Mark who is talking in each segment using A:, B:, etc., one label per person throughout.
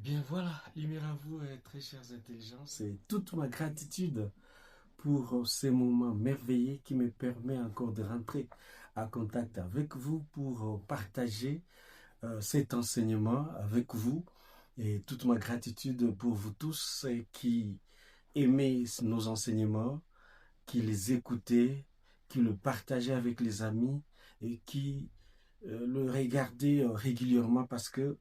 A: Bien voilà, lumière à vous, très chères intelligences, et toute ma gratitude pour ces moments merveilleux qui me permet encore de rentrer en contact avec vous pour partager cet enseignement avec vous. Et toute ma gratitude pour vous tous qui aimez nos enseignements, qui les écoutez, qui le partagez avec les amis et qui le regardez régulièrement parce que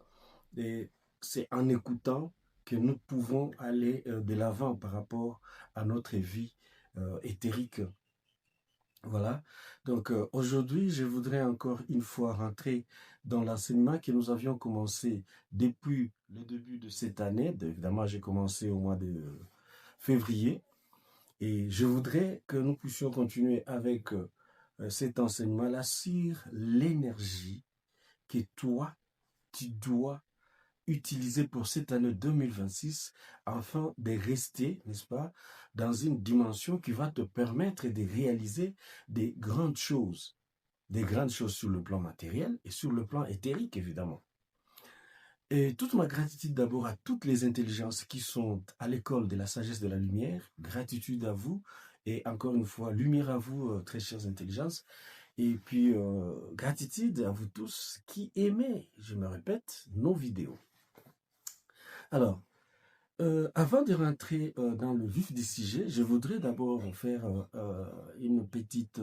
A: et c'est en écoutant que nous pouvons aller de l'avant par rapport à notre vie éthérique. Voilà. Donc aujourd'hui, je voudrais encore une fois rentrer dans l'enseignement que nous avions commencé depuis le début de cette année. Évidemment, j'ai commencé au mois de février. Et je voudrais que nous puissions continuer avec cet enseignement-là sur l'énergie que toi, tu dois utilisé pour cette année 2026 afin de rester, n'est-ce pas, dans une dimension qui va te permettre de réaliser des grandes choses sur le plan matériel et sur le plan éthérique, évidemment. Et toute ma gratitude d'abord à toutes les intelligences qui sont à l'école de la sagesse de la lumière, gratitude à vous, et encore une fois, lumière à vous, très chères intelligences, et puis gratitude à vous tous qui aimez, je me répète, nos vidéos. Alors, avant de rentrer dans le vif du sujet, je voudrais d'abord faire une petite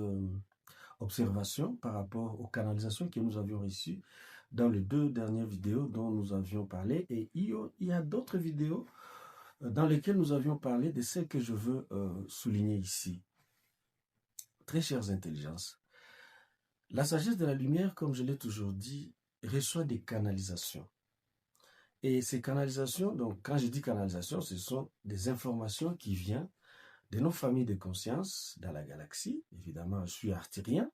A: observation par rapport aux canalisations que nous avions reçues dans les deux dernières vidéos dont nous avions parlé. Et il y a d'autres vidéos dans lesquelles nous avions parlé de celles que je veux souligner ici. Très chères intelligences, la sagesse de la lumière, comme je l'ai toujours dit, reçoit des canalisations. Et ces canalisations, donc quand je dis canalisation, ce sont des informations qui viennent de nos familles de conscience dans la galaxie. Évidemment, je suis artérien.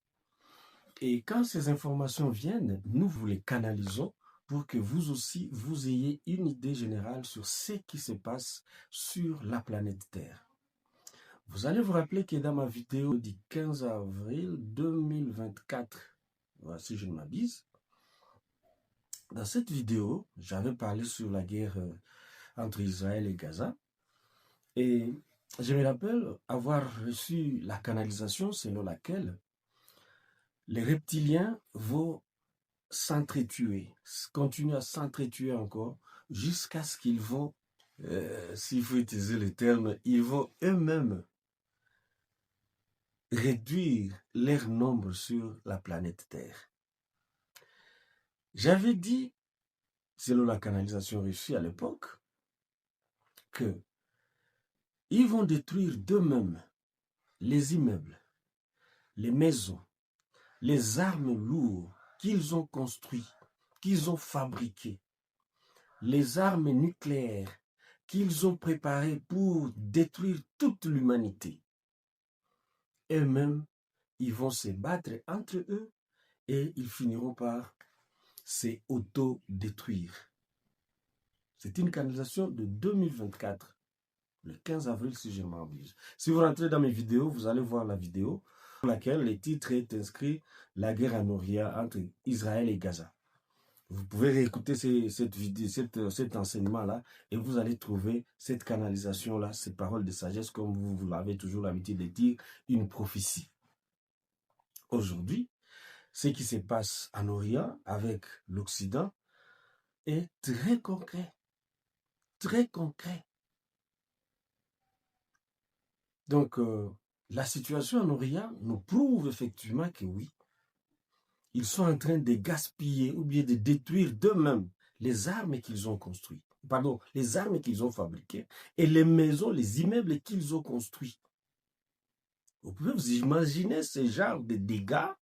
A: Et quand ces informations viennent, nous vous les canalisons pour que vous aussi, vous ayez une idée générale sur ce qui se passe sur la planète Terre. Vous allez vous rappeler que dans ma vidéo du 15 avril 2024, si je ne m'abuse, dans cette vidéo, j'avais parlé sur la guerre entre Israël et Gaza. Et je me rappelle avoir reçu la canalisation selon laquelle les reptiliens vont s'entretuer, continuer à s'entretuer encore, jusqu'à ce qu'ils vont, s'il faut utiliser le terme, ils vont eux-mêmes réduire leur nombre sur la planète Terre. J'avais dit, selon la canalisation reçue à l'époque, que ils vont détruire d'eux-mêmes les immeubles, les maisons, les armes lourdes qu'ils ont construites, qu'ils ont fabriquées, les armes nucléaires qu'ils ont préparées pour détruire toute l'humanité. Eux-mêmes, ils vont se battre entre eux et ils finiront par se auto-détruire. C'est une canalisation de 2024, le 15 avril si je ne m'abuse. Si vous rentrez dans mes vidéos, vous allez voir la vidéo pour laquelle le titre est inscrit « La guerre en Orient entre Israël et Gaza ». Vous pouvez réécouter cet enseignement-là et vous allez trouver cette canalisation-là, ces paroles de sagesse, comme vous l'avez toujours l'habitude de dire, une prophétie. Aujourd'hui, ce qui se passe en Orient avec l'Occident est très concret. Très concret. Donc, la situation en Orient nous prouve effectivement que oui, ils sont en train de gaspiller ou bien de détruire d'eux-mêmes les armes qu'ils ont construites. Pardon, les armes qu'ils ont fabriquées et les maisons, les immeubles qu'ils ont construits. Vous pouvez vous imaginer ce genre de dégâts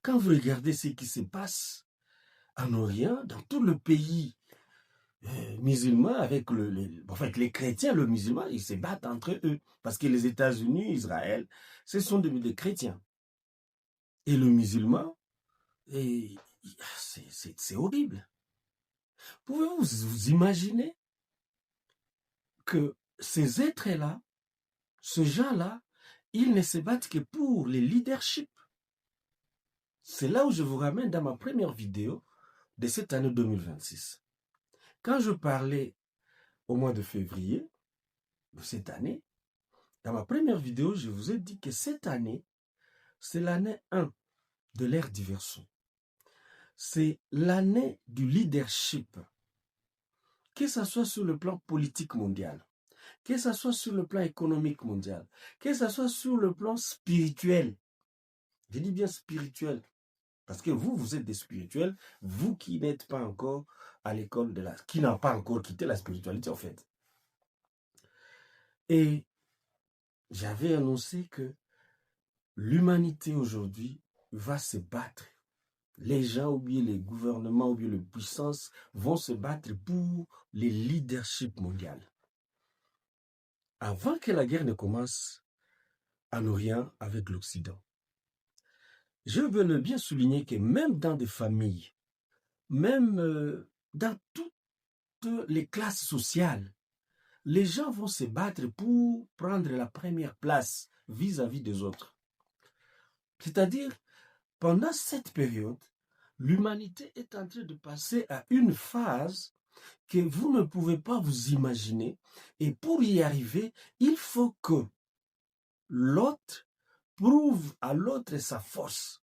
A: quand vous regardez ce qui se passe en Orient, dans tout le pays musulman, avec les chrétiens, le musulman, ils se battent entre eux. Parce que les États-Unis, Israël, ce sont des chrétiens. Et le musulman, c'est horrible. Pouvez-vous vous imaginer que ces êtres-là, ce gens-là, ils ne se battent que pour les leaderships. C'est là où je vous ramène dans ma première vidéo de cette année 2026. Quand je parlais au mois de février de cette année, dans ma première vidéo, je vous ai dit que cette année, c'est l'année 1 de l'ère du Verseau. C'est l'année du leadership, que ce soit sur le plan politique mondial, que ce soit sur le plan économique mondial, que ce soit sur le plan spirituel. Je dis bien spirituel, parce que vous, vous êtes des spirituels, vous qui n'êtes pas encore à l'école de la... qui n'ont pas encore quitté la spiritualité, en fait. Et j'avais annoncé que l'humanité aujourd'hui va se battre. Les gens, ou bien les gouvernements, ou bien les puissances vont se battre pour les leaderships mondiaux. Avant que la guerre ne commence en Orient avec l'Occident, je veux bien souligner que même dans des familles, même dans toutes les classes sociales, les gens vont se battre pour prendre la première place vis-à-vis des autres. C'est-à-dire, pendant cette période, l'humanité est en train de passer à une phase que vous ne pouvez pas vous imaginer. Et pour y arriver, il faut que l'autre prouve à l'autre sa force.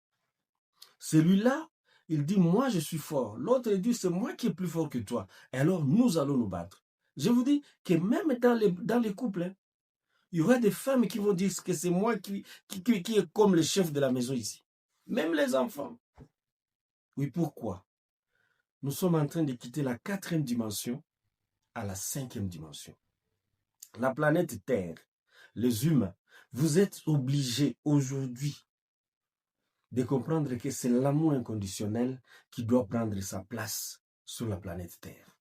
A: Celui-là, il dit, moi je suis fort. L'autre, il dit, c'est moi qui est plus fort que toi. Et alors, nous allons nous battre. Je vous dis que même dans les couples, hein, il y aura des femmes qui vont dire que c'est moi qui est comme le chef de la maison ici. Même les enfants. Oui, pourquoi? Nous sommes en train de quitter la 4e dimension à la 5e dimension. La planète Terre, les humains, vous êtes obligés aujourd'hui de comprendre que c'est l'amour inconditionnel qui doit prendre sa place sur la planète Terre.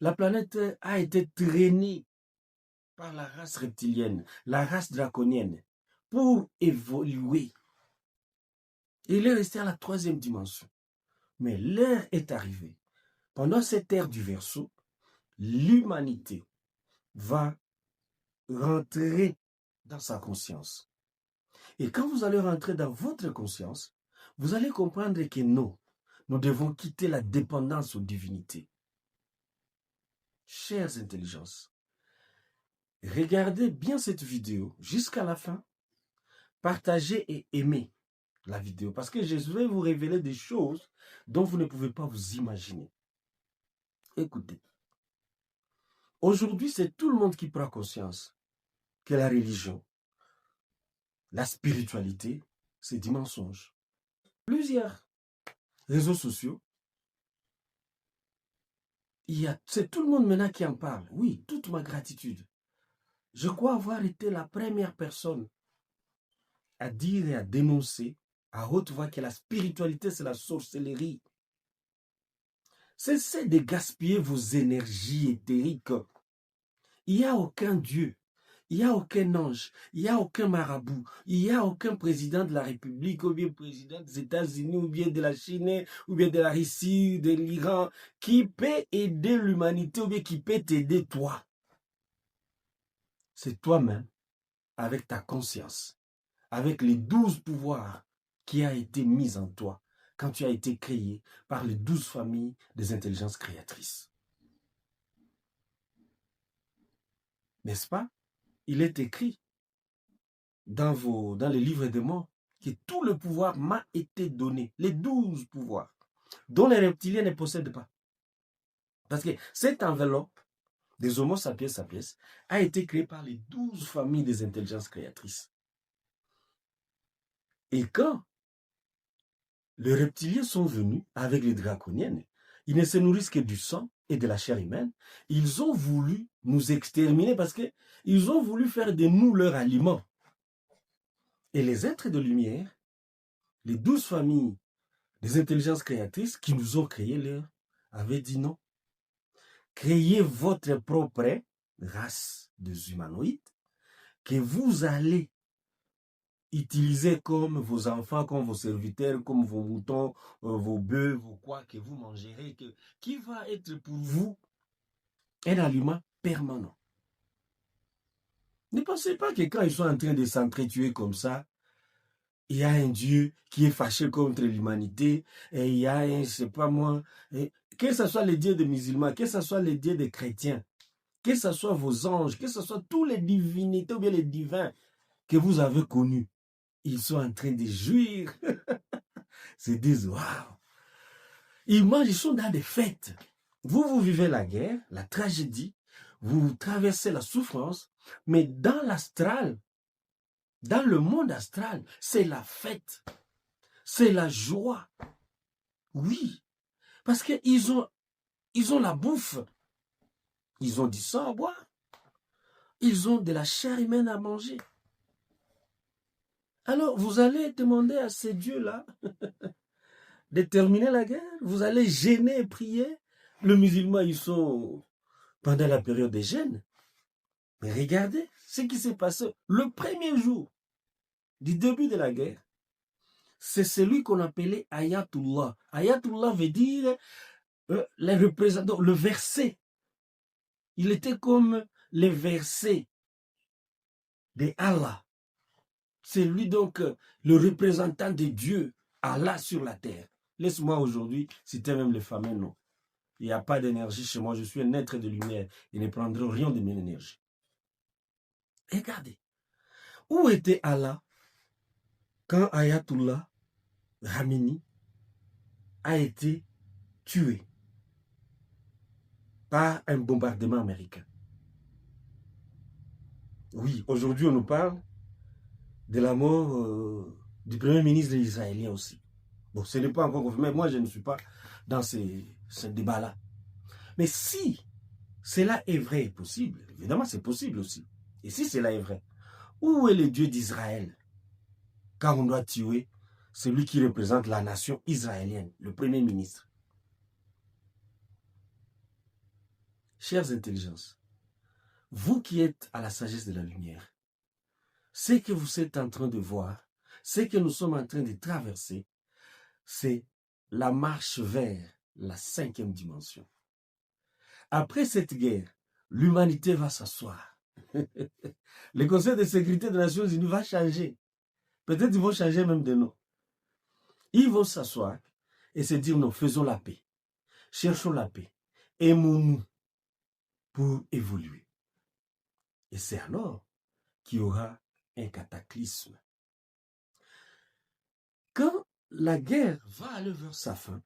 A: La planète Terre a été traînée par la race reptilienne, la race draconienne, pour évoluer. Il est resté à la 3e dimension. Mais l'heure est arrivée. Pendant cette ère du Verseau, l'humanité va rentrer dans sa conscience. Et quand vous allez rentrer dans votre conscience, vous allez comprendre que nous devons quitter la dépendance aux divinités. Chères intelligences, regardez bien cette vidéo jusqu'à la fin. Partagez et aimez la vidéo parce que je vais vous révéler des choses dont vous ne pouvez pas vous imaginer. Écoutez, aujourd'hui, c'est tout le monde qui prend conscience que la religion, la spiritualité, c'est du mensonge. Plusieurs réseaux sociaux, c'est tout le monde maintenant qui en parle. Oui, toute ma gratitude. Je crois avoir été la première personne à dire et à dénoncer à haute voix que la spiritualité, c'est la sorcellerie. Cessez de gaspiller vos énergies éthériques. Il n'y a aucun Dieu, il n'y a aucun ange, il n'y a aucun marabout, il n'y a aucun président de la République, ou bien président des États-Unis, ou bien de la Chine, ou bien de la Russie, de l'Iran, qui peut aider l'humanité, ou bien qui peut t'aider toi. C'est toi-même, avec ta conscience, avec les 12 pouvoirs qui a été mis en toi, quand tu as été créé par les 12 familles des intelligences créatrices. N'est-ce pas? Il est écrit dans les livres des morts que tout le pouvoir m'a été donné, les 12 pouvoirs, dont les reptiliens ne possèdent pas. Parce que cette enveloppe des Homo sapiens sapiens a été créée par les 12 familles des intelligences créatrices. Et quand les reptiliens sont venus avec les draconiennes, ils ne se nourrissent que du sang et de la chair humaine. Ils ont voulu nous exterminer parce qu'ils ont voulu faire de nous leur aliment. Et les êtres de lumière, les 12 familles des intelligences créatrices qui nous ont créés, avaient dit non. Créez votre propre race des humanoïdes que vous allez utiliser comme vos enfants, comme vos serviteurs, comme vos moutons, vos bœufs, vos quoi que vous mangerez, qui va être pour vous un aliment permanent. Ne pensez pas que quand ils sont en train de s'entretuer comme ça, il y a un Dieu qui est fâché contre l'humanité, et il y a un, je sais pas moi, que ce soit les dieux des musulmans, que ce soit les dieux des chrétiens, que ce soit vos anges, que ce soit tous les divinités ou bien les divins que vous avez connus, ils sont en train de jouir. Ils se disent, waouh! Ils mangent, ils sont dans des fêtes. Vous vivez la guerre, la tragédie, vous traversez la souffrance, mais dans l'astral, dans le monde astral, c'est la fête, c'est la joie. Oui, parce qu'ils ont la bouffe, ils ont du sang à boire, ils ont de la chair humaine à manger. Alors, vous allez demander à ces dieux-là de terminer la guerre, vous allez gêner et prier. Les musulmans, ils sont pendant la période des jeûnes. Mais regardez ce qui s'est passé le premier jour du début de la guerre. C'est celui qu'on appelait Ayatullah. Ayatullah veut dire les représentants, le verset. Il était comme les versets de Allah. C'est lui donc le représentant de Dieu, Allah sur la terre. Laisse-moi aujourd'hui citer même les fameux noms. Il n'y a pas d'énergie chez moi, je suis un être de lumière. Il ne prendra rien de mon énergie. Regardez, où était Allah quand Ayatollah Khamenei a été tué par un bombardement américain? Oui, aujourd'hui on nous parle de la mort du premier ministre israélien aussi. Bon, ce n'est pas encore confirmé, moi je ne suis pas dans ce débat-là. Mais si cela est vrai et possible, évidemment c'est possible aussi. Et si cela est vrai, où est le Dieu d'Israël quand on doit tuer celui qui représente la nation israélienne, le premier ministre? Chères intelligences, vous qui êtes à la sagesse de la lumière, ce que vous êtes en train de voir, ce que nous sommes en train de traverser, c'est la marche vers la 5e dimension. Après cette guerre, l'humanité va s'asseoir. Le Conseil de sécurité des Nations Unies va changer. Peut-être qu'ils vont changer même de nom. Ils vont s'asseoir et se dire, non, faisons la paix. Cherchons la paix. Aimons-nous pour évoluer. Et c'est alors qu'il y aura un cataclysme. Quand la guerre va aller vers sa fin,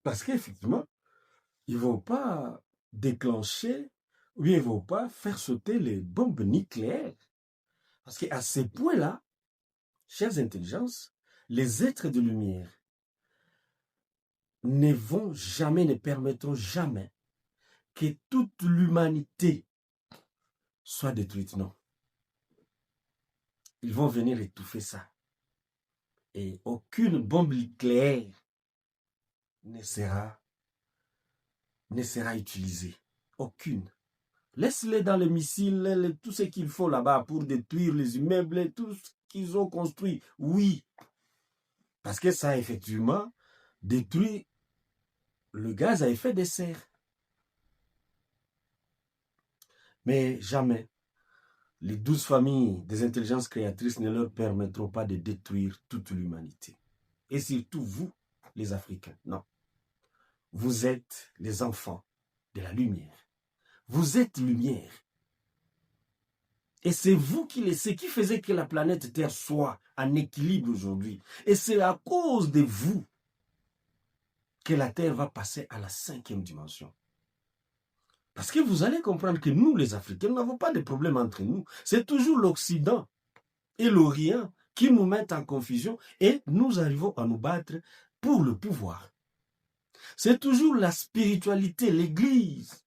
A: parce qu'effectivement, ils ne vont pas déclencher, ou ils ne vont pas faire sauter les bombes nucléaires. Parce qu'à ce point-là, chères intelligences, les êtres de lumière ne vont jamais, ne permettront jamais que toute l'humanité soit détruite. Non. Ils vont venir étouffer ça. Et aucune bombe nucléaire ne sera utilisée. Aucune. Laisse-les dans les missiles, tout ce qu'il faut là-bas pour détruire les immeubles, tout ce qu'ils ont construit. Oui. Parce que ça, effectivement, détruit le gaz à effet de serre. Mais jamais les 12 familles des intelligences créatrices ne leur permettront pas de détruire toute l'humanité. Et surtout vous, les Africains. Non. Vous êtes les enfants de la lumière. Vous êtes lumière. Et c'est vous ce qui faisait que la planète Terre soit en équilibre aujourd'hui. Et c'est à cause de vous que la Terre va passer à la 5e dimension. Parce que vous allez comprendre que nous, les Africains, nous n'avons pas de problème entre nous. C'est toujours l'Occident et l'Orient qui nous mettent en confusion et nous arrivons à nous battre pour le pouvoir. C'est toujours la spiritualité, l'Église,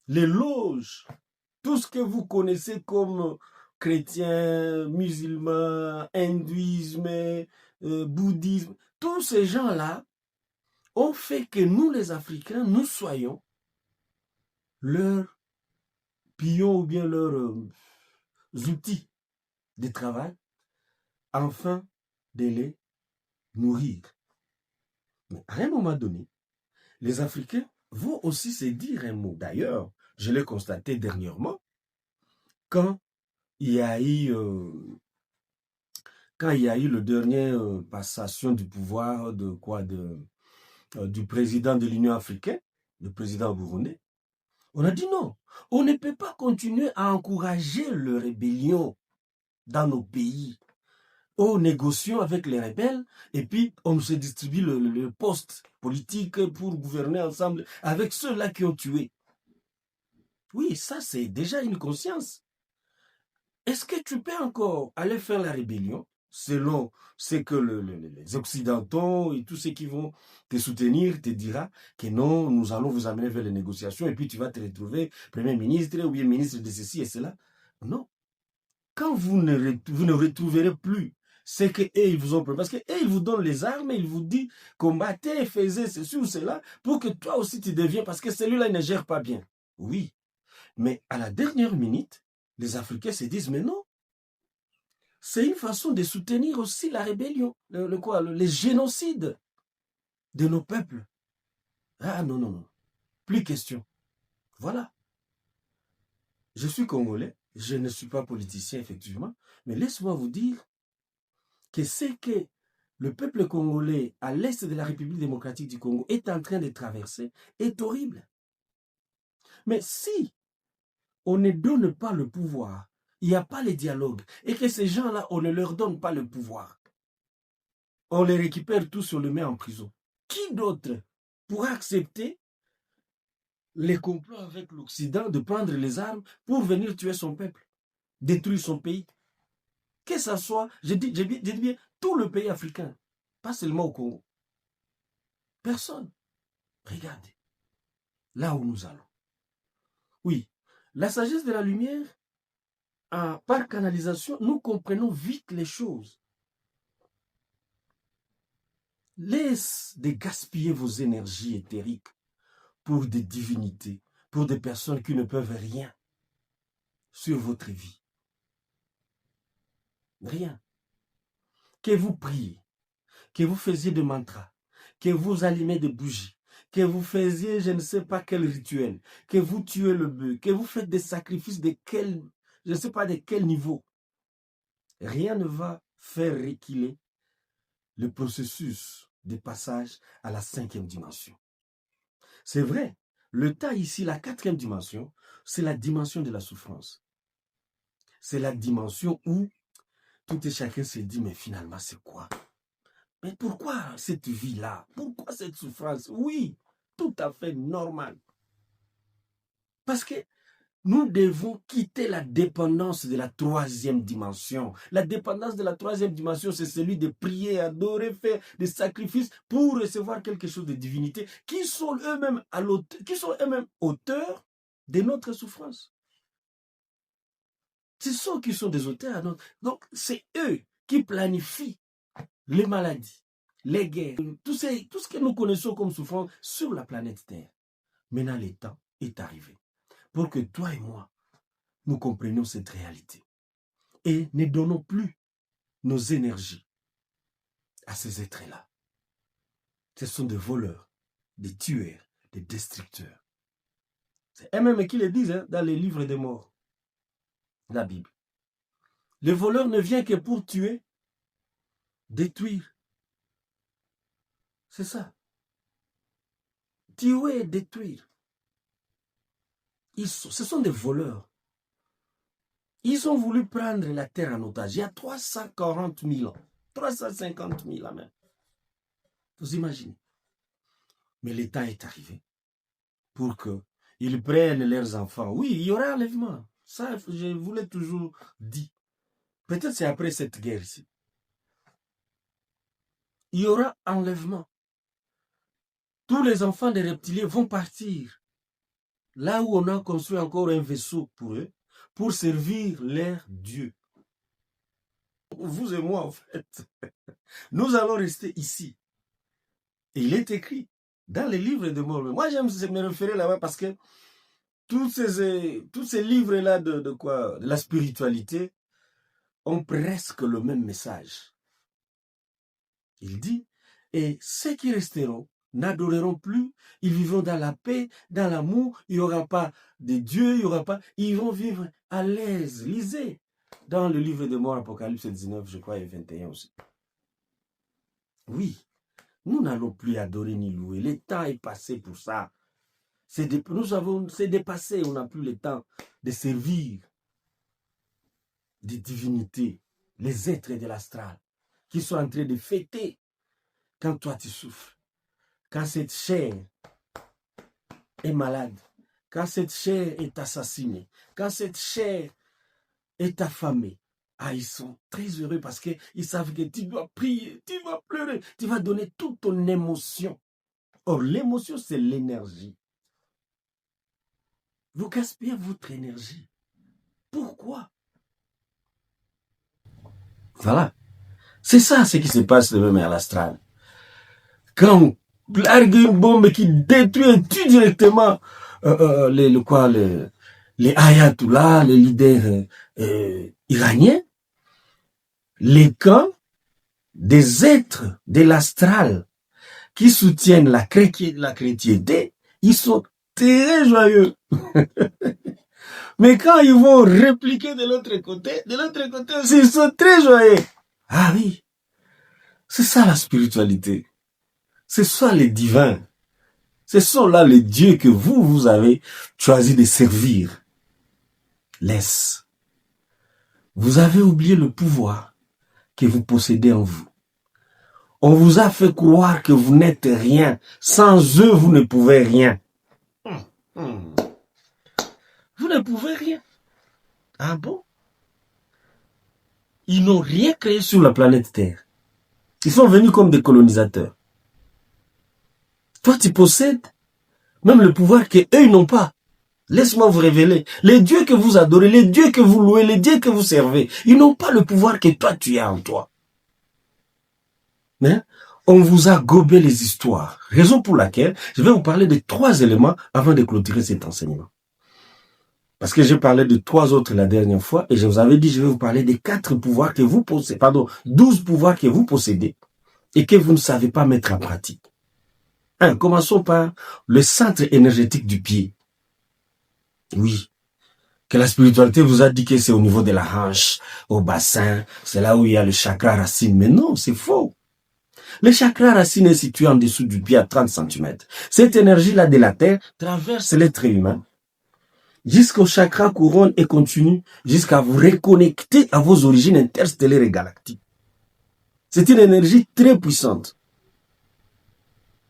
A: les loges, tout ce que vous connaissez comme chrétiens, musulmans, hindouisme, bouddhisme, tous ces gens-là ont fait que nous, les Africains, nous soyons leurs pions ou bien leurs outils de travail, afin de les nourrir. Mais à un moment donné, les Africains vont aussi se dire un mot. D'ailleurs, je l'ai constaté dernièrement, quand il y a eu le dernier passation du pouvoir de du président de l'Union africaine, le président burundais. On a dit non, on ne peut pas continuer à encourager le rébellion dans nos pays. On négocie avec les rebelles et puis on se distribue le poste politique pour gouverner ensemble avec ceux-là qui ont tué. Oui, ça c'est déjà une conscience. Est-ce que tu peux encore aller faire la rébellion selon ce que les Occidentaux et tous ceux qui vont te soutenir te dira que non, nous allons vous amener vers les négociations et puis tu vas te retrouver Premier ministre ou bien ministre de ceci et cela? Non. Quand vous ne retrouverez plus ce qu'eux, ils vous ont préparé, parce qu'eux, ils vous donnent les armes et ils vous disent combattez, faisez ceci ou cela pour que toi aussi tu deviens, parce que celui-là, il ne gère pas bien. Oui, mais à la dernière minute, les Africains se disent mais non, c'est une façon de soutenir aussi la rébellion, les génocides de nos peuples. Ah non, non, non, plus question. Voilà. Je suis congolais, je ne suis pas politicien effectivement, mais laisse-moi vous dire que ce que le peuple congolais à l'est de la République démocratique du Congo est en train de traverser est horrible. Mais si on ne donne pas le pouvoir, il n'y a pas le dialogue, et que ces gens-là, on ne leur donne pas le pouvoir, on les récupère tous, on les met en prison. Qui d'autre pourra accepter les complots avec l'Occident de prendre les armes pour venir tuer son peuple, détruire son pays? Que ça soit, je dis bien, tout le pays africain, pas seulement au Congo. Personne. Regardez, là où nous allons. Oui, la sagesse de la lumière, par canalisation, nous comprenons vite les choses. Laisse de gaspiller vos énergies éthériques pour des divinités, pour des personnes qui ne peuvent rien sur votre vie. Rien. Que vous priez, que vous faisiez des mantras, que vous allumez des bougies, que vous faisiez je ne sais pas quel rituel, que vous tuez le bœuf, que vous faites des sacrifices de quel, je ne sais pas de quel niveau. Rien ne va faire reculer le processus de passage à la 5e dimension. C'est vrai, le tas ici, la 4e dimension, c'est la dimension de la souffrance. C'est la dimension où tout et chacun se dit, mais finalement, c'est quoi? Mais pourquoi cette vie-là? Pourquoi cette souffrance? Oui, tout à fait normal. Parce que nous devons quitter la dépendance de la 3e dimension. La dépendance de la 3e dimension, c'est celui de prier, adorer, faire des sacrifices pour recevoir quelque chose de divinité qui sont eux-mêmes auteurs de notre souffrance. C'est ceux qui sont des auteurs à notre... Donc, c'est eux qui planifient les maladies, les guerres, tout ce que nous connaissons comme souffrance sur la planète Terre. Maintenant, le temps est arrivé pour que toi et moi, nous comprenions cette réalité et ne donnons plus nos énergies à ces êtres-là. Ce sont des voleurs, des tueurs, des destructeurs. C'est eux-mêmes qui le disent dans les livres des morts, la Bible. Le voleur ne vient que pour tuer, détruire. C'est ça. Tuer et détruire. Ce sont des voleurs. Ils ont voulu prendre la terre en otage il y a 340 000 ans, 350 000 ans même. Vous imaginez. Mais le temps est arrivé pour qu'ils prennent leurs enfants. Oui, il y aura enlèvement. Ça, je vous l'ai toujours dit. Peut-être c'est après cette guerre-ci. Il y aura enlèvement. Tous les enfants des reptiliens vont partir. Là où on a construit encore un vaisseau pour eux, pour servir leur Dieu. Vous et moi, en fait, nous allons rester ici. Et il est écrit dans les livres de morts. Moi, j'aime me référer là-bas parce que tous ces livres-là de la spiritualité ont presque le même message. Il dit, et ceux qui resteront n'adoreront plus, ils vivront dans la paix, dans l'amour, il n'y aura pas de Dieu, il n'y aura pas, ils vont vivre à l'aise. Lisez dans le livre de morts, Apocalypse 19, je crois, et 21 aussi. Oui, Nous n'allons plus adorer ni louer. Le temps est passé pour ça. C'est dépassé. On n'a plus le temps de servir des divinités, les êtres de l'astral, qui sont en train de fêter quand toi tu souffres. Quand cette chair est malade, quand cette chair est assassinée, quand cette chair est affamée, ah, ils sont très heureux parce qu'ils savent que tu dois prier, tu vas pleurer, tu vas donner toute ton émotion. Or, l'émotion, c'est l'énergie. Vous gaspillez votre énergie. Pourquoi? Voilà. C'est ça ce qui se passe même à l'astral. Quand on largue une bombe qui détruit et tue directement les ayatollahs, les leaders iraniens, les camps des êtres de l'astral qui soutiennent la chrétienté, ils sont très joyeux. Mais quand ils vont répliquer de l'autre côté aussi, ils sont très joyeux. Ah oui, c'est ça la spiritualité. C'est ça les divins. Ce sont là les dieux que vous avez choisi de servir. Laisse. Vous avez oublié le pouvoir que vous possédez en vous. On vous a fait croire que vous n'êtes rien. Sans eux, vous ne pouvez rien. Vous ne pouvez rien. Ah bon? Ils n'ont rien créé sur la planète Terre. Ils sont venus comme des colonisateurs. Toi, tu possèdes même le pouvoir qu'eux, ils n'ont pas. Laisse-moi vous révéler. Les dieux que vous adorez, les dieux que vous louez, les dieux que vous servez, ils n'ont pas le pouvoir que toi, tu as en toi. Mais on vous a gobé les histoires. Raison pour laquelle je vais vous parler de 3 éléments avant de clôturer cet enseignement. Parce que j'ai parlé de 3 autres la dernière fois et je vous avais dit je vais vous parler des 4 pouvoirs que vous possédez, 12 pouvoirs que vous possédez et que vous ne savez pas mettre en pratique. Commençons par le centre énergétique du pied. Oui. Que la spiritualité vous a dit que c'est au niveau de la hanche, au bassin, c'est là où il y a le chakra racine. Mais non, c'est faux. Le chakra racine est situé en dessous du pied à 30 cm. Cette énergie-là de la terre traverse l'être humain jusqu'au chakra couronne et continue jusqu'à vous reconnecter à vos origines interstellaires et galactiques. C'est une énergie très puissante.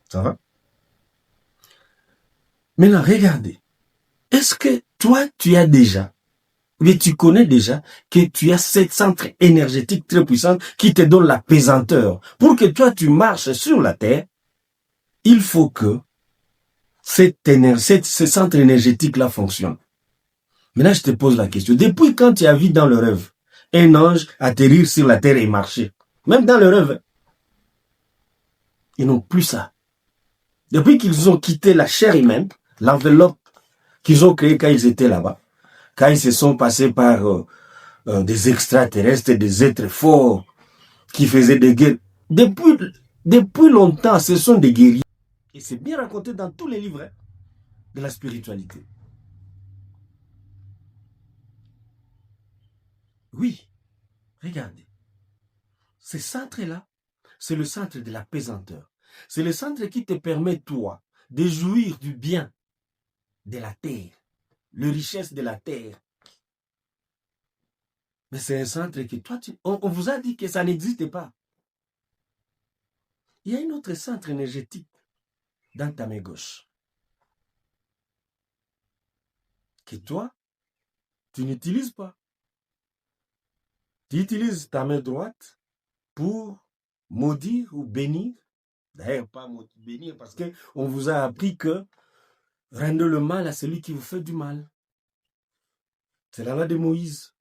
A: Ça va? Maintenant, regardez. Est-ce que toi, tu as déjà, mais tu connais déjà que tu as cette centre énergétique très puissante qui te donne la pesanteur. Pour que toi, tu marches sur la terre, il faut que ce centre énergétique-là fonctionne. Maintenant, je te pose la question. Depuis quand tu as vu dans le rêve un ange atterrir sur la terre et marcher? Même dans le rêve, ils n'ont plus ça. Depuis qu'ils ont quitté la chair humaine, l'enveloppe qu'ils ont créée quand ils étaient là-bas, quand ils se sont passés par des extraterrestres, des êtres forts qui faisaient des guerres. Depuis longtemps, ce sont des guerriers. Et c'est bien raconté dans tous les livres de la spiritualité. Oui, regardez. Ce centre-là, c'est le centre de la pesanteur. C'est le centre qui te permet, toi, de jouir du bien de la terre, la richesse de la terre. Mais c'est un centre que toi, on vous a dit que ça n'existe pas. Il y a un autre centre énergétique dans ta main gauche. Que toi, tu n'utilises pas. Tu utilises ta main droite pour maudire ou bénir. D'ailleurs, pas bénir parce qu'on vous a appris que rendez le mal à celui qui vous fait du mal. C'est la loi de Moïse.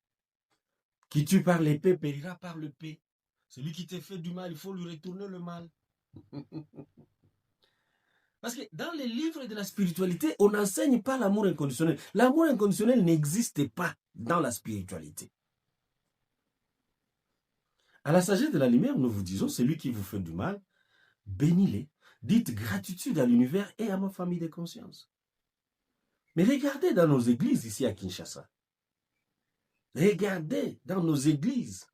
A: Qui tue par l'épée périra par l'épée. Celui qui te fait du mal, il faut lui retourner le mal. Parce que dans les livres de la spiritualité, on n'enseigne pas l'amour inconditionnel. L'amour inconditionnel n'existe pas dans la spiritualité. À la sagesse de la lumière, nous vous disons, celui qui vous fait du mal, bénis-les. Dites gratitude à l'univers et à ma famille de conscience. Mais regardez dans nos églises ici à Kinshasa. Regardez dans nos églises.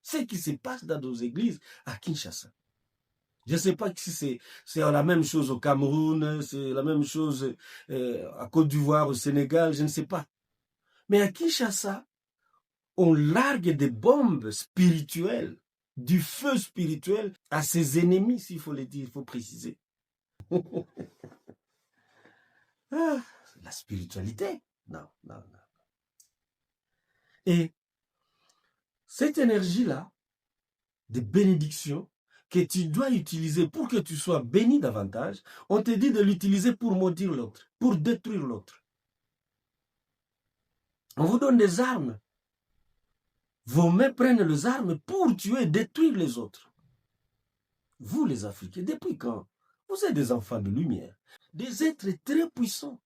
A: Ce qui se passe dans nos églises à Kinshasa. Je ne sais pas si c'est la même chose au Cameroun, c'est la même chose à Côte d'Ivoire, au Sénégal, je ne sais pas. Mais à Kinshasa, on largue des bombes spirituelles, du feu spirituel à ses ennemis, s'il faut le dire, il faut préciser. Ah, la spiritualité, non, non, non. Et cette énergie-là, de bénédiction, que tu dois utiliser pour que tu sois béni davantage, on te dit de l'utiliser pour maudire l'autre, pour détruire l'autre. On vous donne des armes. Vos mains prennent les armes pour tuer, détruire les autres. Vous, les Africains, depuis quand? Vous êtes des enfants de lumière, des êtres très puissants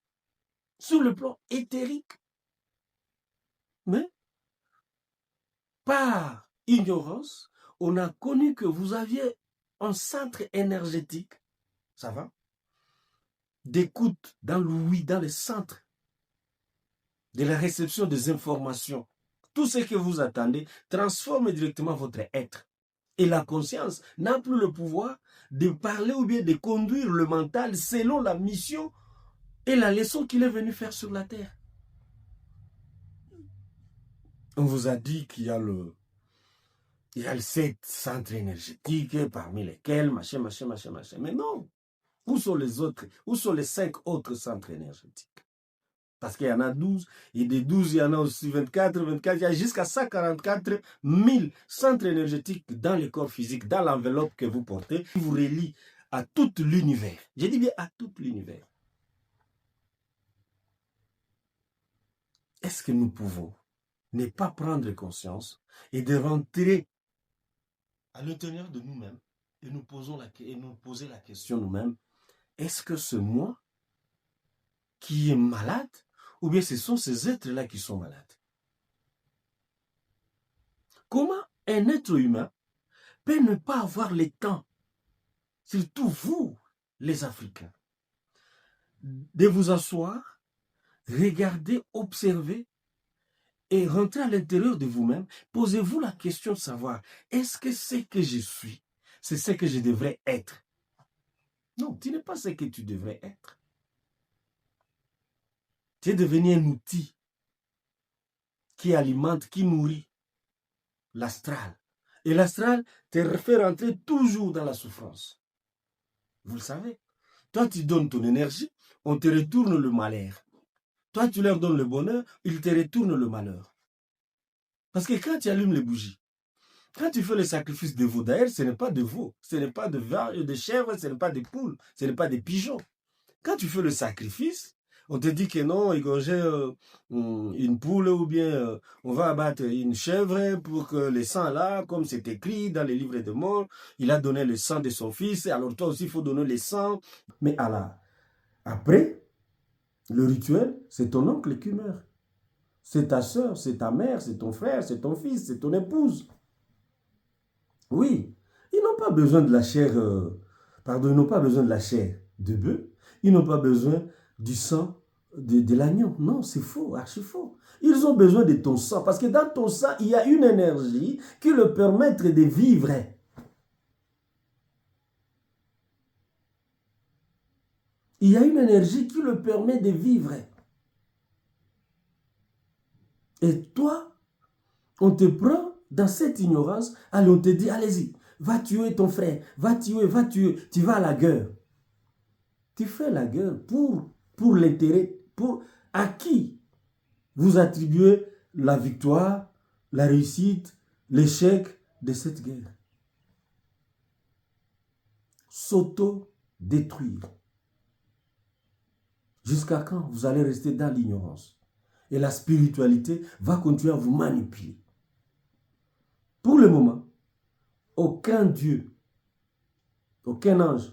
A: sur le plan éthérique. Mais, par ignorance, on a connu que vous aviez un centre énergétique, ça va, d'écoute dans l'ouïe, dans le centre de la réception des informations. Tout ce que vous attendez transforme directement votre être. Et la conscience n'a plus le pouvoir de parler ou bien de conduire le mental selon la mission et la leçon qu'il est venu faire sur la terre. On vous a dit qu'il y a le 7 centres énergétiques parmi lesquels machin. Mais non. Où sont les autres? Où sont les 5 autres centres énergétiques? Parce qu'il y en a 12, et des 12, il y en a aussi 24, il y a jusqu'à 144 000 centres énergétiques dans le corps physique, dans l'enveloppe que vous portez, qui vous relie à tout l'univers. J'ai dit bien à tout l'univers. Est-ce que nous pouvons ne pas prendre conscience et de rentrer à l'intérieur de nous-mêmes et nous poser la question nous-mêmes, est-ce que c'est moi qui est malade ou bien ce sont ces êtres-là qui sont malades? Comment un être humain peut ne pas avoir le temps, surtout vous, les Africains, de vous asseoir, regarder, observer et rentrer à l'intérieur de vous-même? Posez-vous la question de savoir, est-ce que ce que je suis, c'est ce que je devrais être? Non, tu n'es pas ce que tu devrais être. Tu es devenu un outil qui alimente, qui nourrit l'astral. Et l'astral te fait rentrer toujours dans la souffrance. Vous le savez. Toi, tu donnes ton énergie, on te retourne le malheur. Toi, tu leur donnes le bonheur, ils te retournent le malheur. Parce que quand tu allumes les bougies, quand tu fais le sacrifice de veau, d'ailleurs, ce n'est pas de veau, ce n'est pas de chèvre, ce n'est pas de poules, ce n'est pas de pigeons. Quand tu fais le sacrifice, on te dit que non, égorger une poule ou bien on va abattre une chèvre pour que le sang là, comme c'est écrit dans les livres de mort, il a donné le sang de son fils, alors toi aussi il faut donner le sang. Mais Allah, après, le rituel, c'est ton oncle qui meurt. C'est ta soeur, c'est ta mère, c'est ton frère, c'est ton fils, c'est ton épouse. Oui, ils n'ont pas besoin de la chair, ils n'ont pas besoin de la chair de bœuf, ils n'ont pas besoin du sang de l'agneau. Non, c'est faux, archi faux. Ils ont besoin de ton sang, parce que dans ton sang, il y a une énergie qui leur permet de vivre. Il y a une énergie qui leur permet de vivre. Et toi, on te prend dans cette ignorance, allez, on te dit, allez-y, va tuer ton frère, va tuer, tu vas à la guerre. Tu fais la guerre pour l'intérêt, à qui vous attribuez la victoire, la réussite, l'échec de cette guerre. S'auto-détruire. Jusqu'à quand vous allez rester dans l'ignorance? Et la spiritualité va continuer à vous manipuler. Pour le moment, aucun Dieu, aucun ange,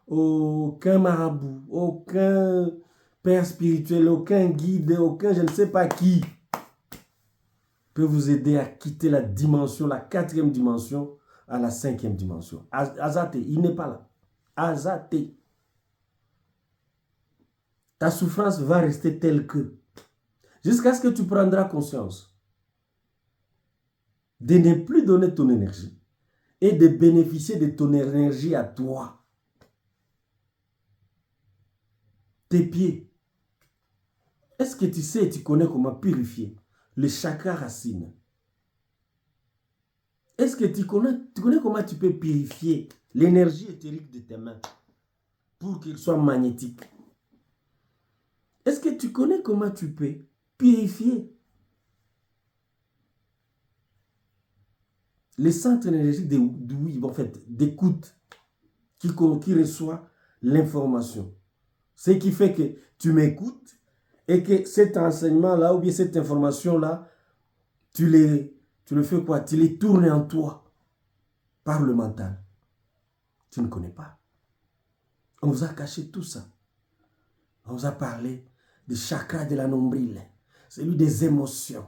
A: aucun marabout, aucun père spirituel, aucun guide, aucun je ne sais pas qui peut vous aider à quitter la dimension, la 4e dimension à la 5e dimension. Azate, il n'est pas là. Azate. Ta souffrance va rester telle que, jusqu'à ce que tu prendras conscience de ne plus donner ton énergie et de bénéficier de ton énergie à toi. Tes pieds. Est-ce que tu sais, tu connais comment purifier le chakra racine? Est-ce que tu connais comment tu peux purifier l'énergie éthérique de tes mains pour qu'elle soit magnétique? Est-ce que tu connais comment tu peux purifier les centres énergétiques d'écoute qui reçoit l'information? Ce qui fait que tu m'écoutes et que cet enseignement-là ou bien cette information-là, tu le fais quoi? Tu les tournes en toi par le mental. Tu ne connais pas. On vous a caché tout ça. On vous a parlé du chakra de la nombril, celui des émotions.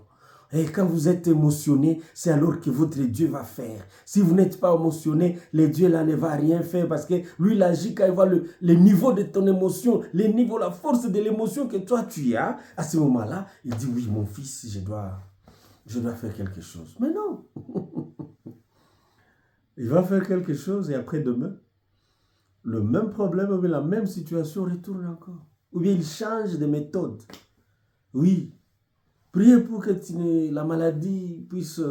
A: Et quand vous êtes émotionné, c'est alors que votre Dieu va faire. Si vous n'êtes pas émotionné, le Dieu là ne va rien faire parce que lui, il agit quand il voit le niveau de ton émotion, le niveau, la force de l'émotion que toi tu as. À ce moment-là, il dit oui, mon fils, je dois faire quelque chose. Mais non. Il va faire quelque chose et après-demain, le même problème, ou la même situation retourne encore. Ou bien il change de méthode. Oui. Priez pour que la maladie puisse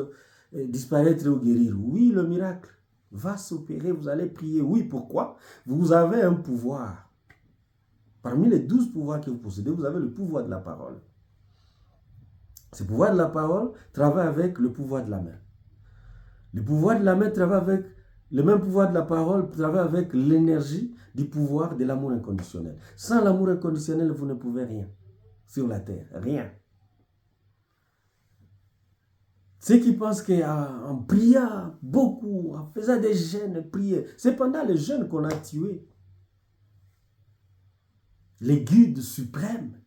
A: disparaître ou guérir. Oui, le miracle va s'opérer. Vous allez prier. Oui, pourquoi? Vous avez un pouvoir. Parmi les 12 pouvoirs que vous possédez, vous avez le pouvoir de la parole. Ce pouvoir de la parole travaille avec le pouvoir de la main. Le pouvoir de la main travaille avec le même pouvoir de la parole, travaille avec l'énergie du pouvoir de l'amour inconditionnel. Sans l'amour inconditionnel, vous ne pouvez rien sur la terre. Rien. Ceux qui pensent qu'en priant beaucoup, en faisant des jeûnes, prier, c'est pendant les jeûnes qu'on a tué les guides suprêmes.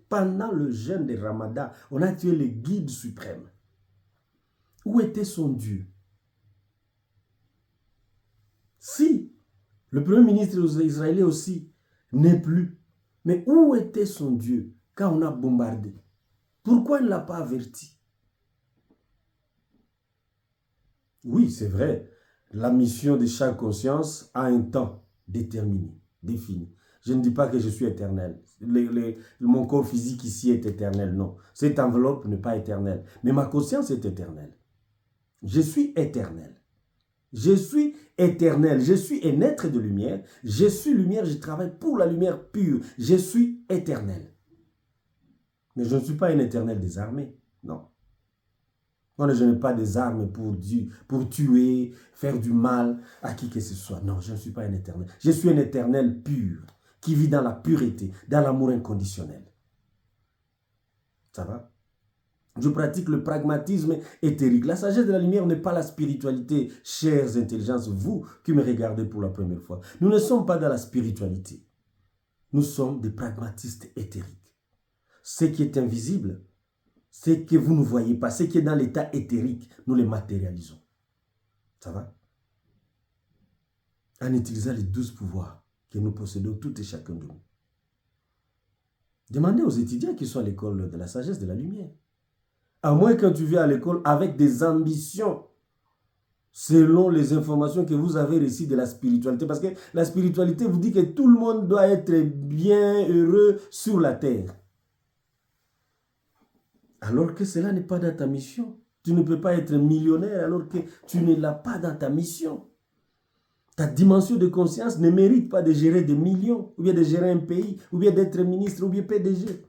A: Pendant le jeûne de Ramadan, on a tué les guides suprêmes. Où était son Dieu? Si le premier ministre israélien aussi n'est plus, mais où était son Dieu quand on a bombardé? Pourquoi il ne l'a pas averti? Oui, c'est vrai, la mission de chaque conscience a un temps déterminé, défini. Je ne dis pas que je suis éternel. Mon corps physique ici est éternel, non. Cette enveloppe n'est pas éternelle. Mais ma conscience est éternelle. Je suis éternel. Je suis éternel. Je suis un être de lumière. Je suis lumière. Je travaille pour la lumière pure. Je suis éternel. Mais je ne suis pas un éternel désarmé. Non. Moi, je n'ai pas des armes pour tuer, faire du mal à qui que ce soit. Non, je ne suis pas un éternel. Je suis un éternel pur, qui vit dans la pureté, dans l'amour inconditionnel. Ça va? Je pratique le pragmatisme éthérique. La sagesse de la lumière n'est pas la spiritualité, chères intelligences, vous qui me regardez pour la première fois. Nous ne sommes pas dans la spiritualité. Nous sommes des pragmatistes éthériques. Ce qui est invisible, ce que vous ne voyez pas, ce qui est dans l'état éthérique, nous les matérialisons. Ça va? En utilisant les 12 pouvoirs que nous possédons, tout et chacun de nous. Demandez aux étudiants qui sont à l'école de la sagesse de la lumière. À moins que tu viennes à l'école avec des ambitions selon les informations que vous avez reçues de la spiritualité. Parce que la spiritualité vous dit que tout le monde doit être bien heureux sur la terre. Alors que cela n'est pas dans ta mission. Tu ne peux pas être millionnaire alors que tu ne l'as pas dans ta mission. Ta dimension de conscience ne mérite pas de gérer des millions, ou bien de gérer un pays, ou bien d'être ministre, ou bien PDG.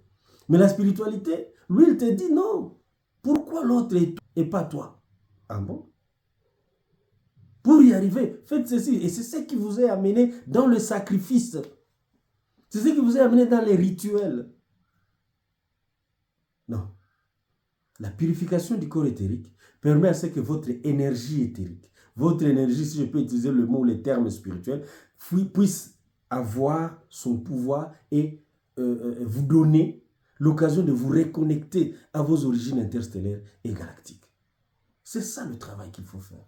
A: Mais la spiritualité, lui, il te dit non. Pourquoi l'autre et pas toi? Ah bon? Pour y arriver, faites ceci. Et c'est ce qui vous est amené dans le sacrifice. C'est ce qui vous est amené dans les rituels. Non. La purification du corps éthérique permet à ce que votre énergie éthérique, votre énergie, si je peux utiliser le mot, les termes spirituels, puisse avoir son pouvoir et vous donner l'occasion de vous reconnecter à vos origines interstellaires et galactiques. C'est ça le travail qu'il faut faire.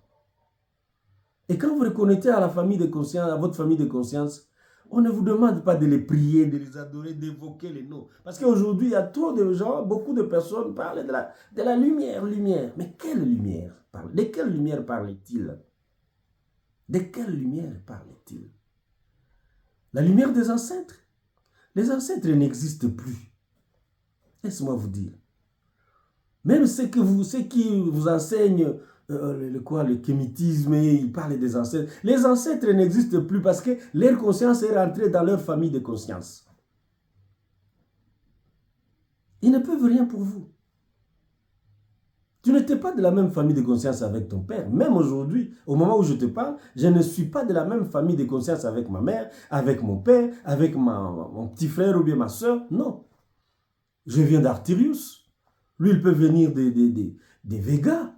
A: Et quand vous reconnectez à la famille de conscience, à votre famille de conscience, on ne vous demande pas de les prier, de les adorer, d'évoquer les noms. Parce qu'aujourd'hui, il y a trop de gens, beaucoup de personnes parlent de la lumière, lumière. Mais quelle lumière? De quelle lumière parle-t-il? De quelle lumière parlait-il? La lumière des ancêtres. Les ancêtres n'existent plus. Laisse-moi vous dire. Même ceux qui vous enseignent le kémitisme, ils parlent des ancêtres. Les ancêtres n'existent plus parce que leur conscience est rentrée dans leur famille de conscience. Ils ne peuvent rien pour vous. Tu n'étais pas de la même famille de conscience avec ton père. Même aujourd'hui, au moment où je te parle, je ne suis pas de la même famille de conscience avec ma mère, avec mon père, avec mon petit frère ou bien ma soeur. Non. Je viens d'Arturius. Lui, il peut venir des Végas.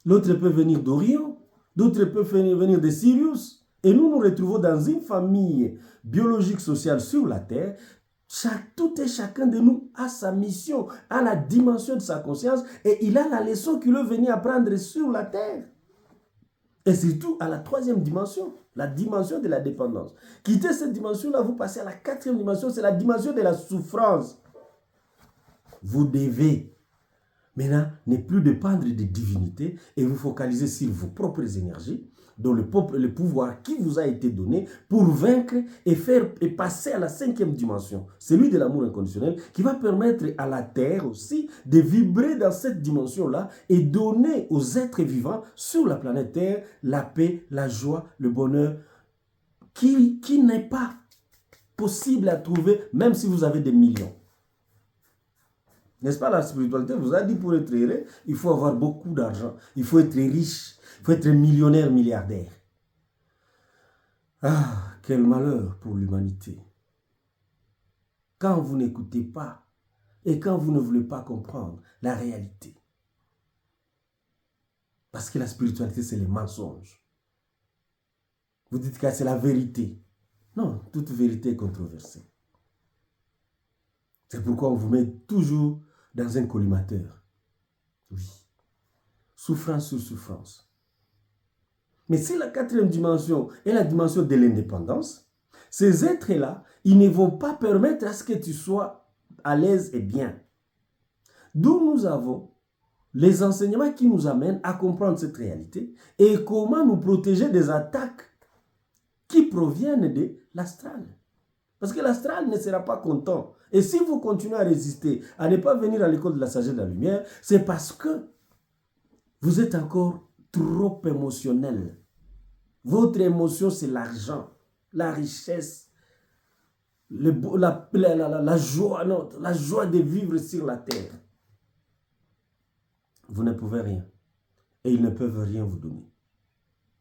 A: L'autre peut venir d'Orion. D'autres peuvent venir de Sirius. Et nous nous retrouvons dans une famille biologique sociale sur la Terre. Tout et chacun de nous a sa mission, a la dimension de sa conscience et il a la leçon qu'il veut venir apprendre sur la terre. Et surtout à la troisième dimension, la dimension de la dépendance. Quittez cette dimension-là, vous passez à la quatrième dimension, c'est la dimension de la souffrance. Vous devez maintenant ne plus dépendre des divinités et vous focaliser sur vos propres énergies, dont le pouvoir qui vous a été donné pour vaincre et passer à la cinquième dimension, celui de l'amour inconditionnel, qui va permettre à la Terre aussi de vibrer dans cette dimension-là et donner aux êtres vivants sur la planète Terre la paix, la joie, le bonheur, qui n'est pas possible à trouver même si vous avez des millions. N'est-ce pas, la spiritualité vous a dit pour être heureux, il faut avoir beaucoup d'argent, il faut être riche, il faut être millionnaire, milliardaire. Ah, quel malheur pour l'humanité. Quand vous n'écoutez pas et quand vous ne voulez pas comprendre la réalité. Parce que la spiritualité, c'est les mensonges. Vous dites que c'est la vérité. Non, toute vérité est controversée. C'est pourquoi on vous met toujours dans un collimateur. Oui. Souffrance sur souffrance. Mais si la quatrième dimension est la dimension de l'indépendance, ces êtres-là, ils ne vont pas permettre à ce que tu sois à l'aise et bien. D'où nous avons les enseignements qui nous amènent à comprendre cette réalité et comment nous protéger des attaques qui proviennent de l'astral. Parce que l'astral ne sera pas content. Et si vous continuez à résister, à ne pas venir à l'école de la sagesse de la lumière, c'est parce que vous êtes encore trop émotionnel. Votre émotion, c'est l'argent, la richesse, la joie de vivre sur la terre. Vous ne pouvez rien. Et ils ne peuvent rien vous donner.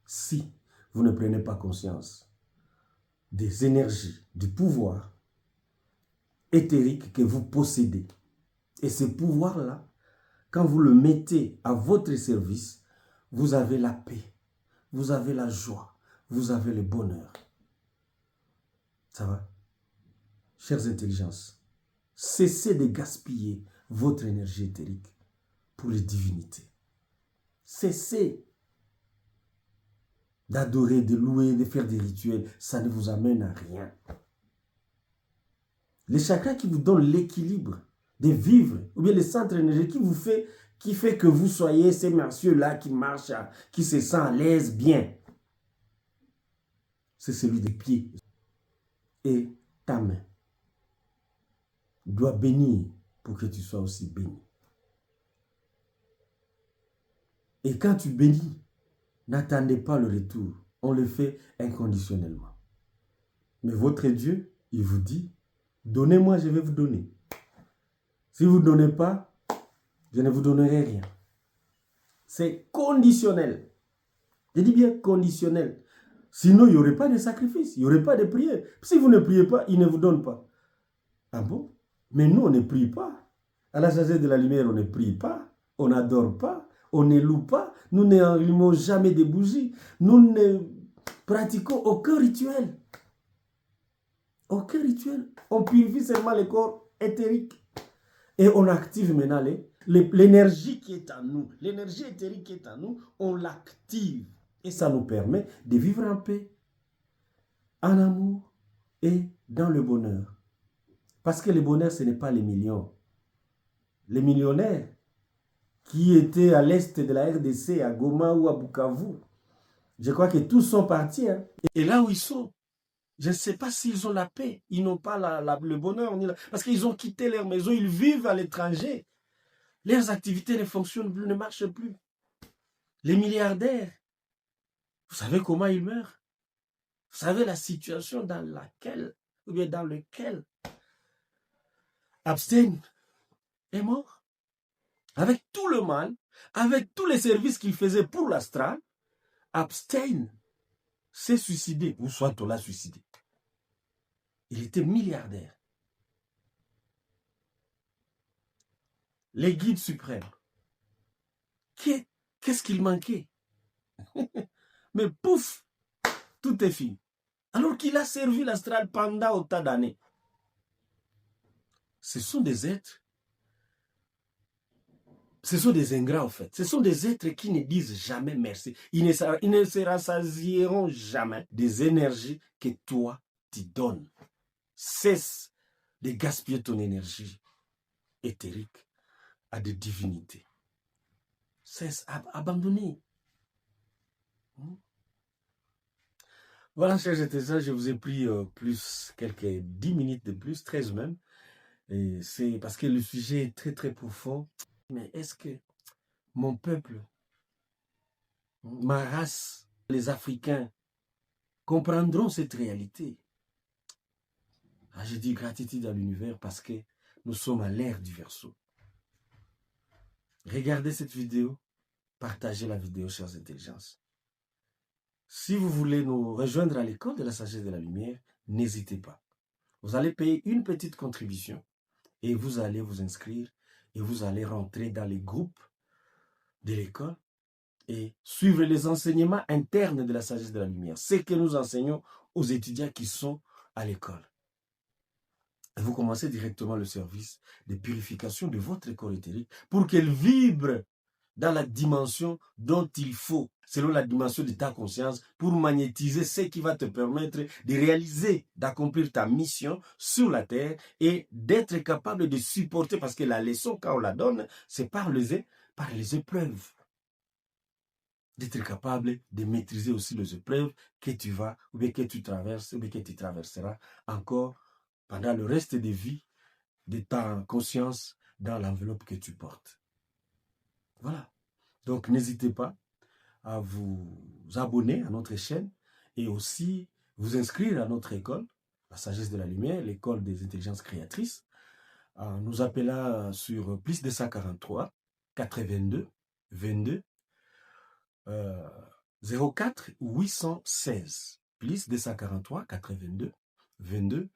A: Si vous ne prenez pas conscience des énergies, du pouvoir éthérique que vous possédez. Et ce pouvoir-là, quand vous le mettez à votre service, vous avez la paix, vous avez la joie, vous avez le bonheur. Ça va? Chères intelligences, cessez de gaspiller votre énergie éthérique pour les divinités. Cessez d'adorer, de louer, de faire des rituels. Ça ne vous amène à rien. Les chakras qui vous donnent l'équilibre de vivre, ou bien les centres énergétiques qui fait que vous soyez ces messieurs-là qui marchent, qui se sentent à l'aise, bien. C'est celui des pieds. Et ta main doit bénir pour que tu sois aussi béni. Et quand tu bénis, n'attendez pas le retour. On le fait inconditionnellement. Mais votre Dieu, il vous dit, donnez-moi, je vais vous donner. Si vous ne donnez pas, je ne vous donnerai rien. C'est conditionnel. Je dis bien conditionnel. Sinon, il n'y aurait pas de sacrifice, il n'y aurait pas de prière. Si vous ne priez pas, il ne vous donne pas. Ah bon? Mais nous, on ne prie pas. À la sagesse de la lumière, on ne prie pas, on n'adore pas, on ne loue pas, nous n'allumons jamais de bougies, nous ne pratiquons aucun rituel. Aucun rituel. On purifie seulement le corps éthérique. Et on active maintenant l'énergie qui est en nous. L'énergie éthérique qui est en nous, on l'active. Et ça nous permet de vivre en paix, en amour et dans le bonheur. Parce que le bonheur, ce n'est pas les millions. Les millionnaires qui étaient à l'est de la RDC, à Goma ou à Bukavu, Je crois que tous sont partis. Hein. Et là où ils sont, je ne sais pas s'ils ont la paix. Ils n'ont pas le bonheur. Parce qu'ils ont quitté leur maison. Ils vivent à l'étranger. Leurs activités ne fonctionnent plus, ne marchent plus. Les milliardaires, vous savez comment ils meurent? Vous savez la situation dans laquelle, ou bien dans lequel Epstein est mort? Avec tout le mal, avec tous les services qu'il faisait pour l'Astral, Epstein s'est suicidé, ou soit on l'a suicidé. Il était milliardaire. Les guides suprêmes. Qu'est-ce qu'il manquait? Mais pouf, tout est fini. Alors qu'il a servi l'Astral pendant autant d'années. Ce sont des êtres, ce sont des ingrats en fait. Ce sont des êtres qui ne disent jamais merci. Ils ne se rassasieront jamais des énergies que toi tu donnes. Cesse de gaspiller ton énergie éthérique à des divinités. Cesse, abandonner. Voilà, chers étudiants, je vous ai pris quelques 10 minutes de plus, 13 même. Et c'est parce que le sujet est très très profond. Mais est-ce que mon peuple, ma race, les Africains, comprendront cette réalité? Je dis gratitude à l'univers parce que nous sommes à l'ère du Verseau. Regardez cette vidéo, partagez la vidéo, chers intelligences. Si vous voulez nous rejoindre à l'école de la sagesse de la lumière, n'hésitez pas. Vous allez payer une petite contribution et vous allez vous inscrire et vous allez rentrer dans les groupes de l'école et suivre les enseignements internes de la sagesse de la lumière. Ce que nous enseignons aux étudiants qui sont à l'école. Vous commencez directement le service de purification de votre école éthérique pour qu'elle vibre dans la dimension dont il faut, selon la dimension de ta conscience, pour magnétiser ce qui va te permettre de réaliser, d'accomplir ta mission sur la terre et d'être capable de supporter, parce que la leçon, quand on la donne, c'est par les épreuves. D'être capable de maîtriser aussi les épreuves que tu vas, ou bien que tu traverses, ou bien que tu traverseras encore pendant le reste de vie de ta conscience dans l'enveloppe que tu portes. Voilà. Donc, n'hésitez pas à vous abonner à notre chaîne et aussi vous inscrire à notre école, la sagesse de la lumière, l'école des intelligences créatrices. Nous appelons sur plus 243 82 22 04 816. Plus 243 82 22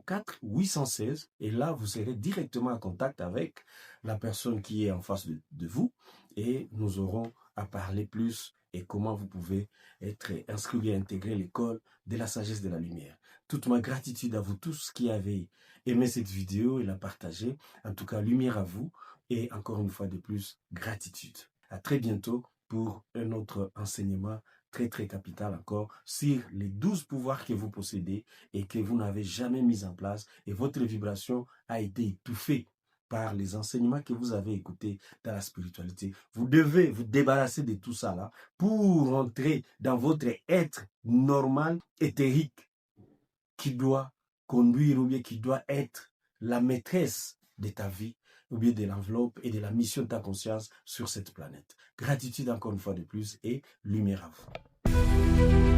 A: 04 816. Et là, vous serez directement en contact avec la personne qui est en face de vous et nous aurons à parler plus et comment vous pouvez être inscrit et intégrer l'école de la sagesse de la lumière. Toute ma gratitude à vous tous qui avez aimé cette vidéo et la partagé. En tout cas, lumière à vous et encore une fois de plus, gratitude. À très bientôt pour un autre enseignement très très capital encore sur les 12 pouvoirs que vous possédez et que vous n'avez jamais mis en place et votre vibration a été étouffée par les enseignements que vous avez écoutés dans la spiritualité. Vous devez vous débarrasser de tout ça là pour entrer dans votre être normal, éthérique, qui doit conduire ou bien qui doit être la maîtresse de ta vie ou bien de l'enveloppe et de la mission de ta conscience sur cette planète. Gratitude encore une fois de plus et lumière à vous.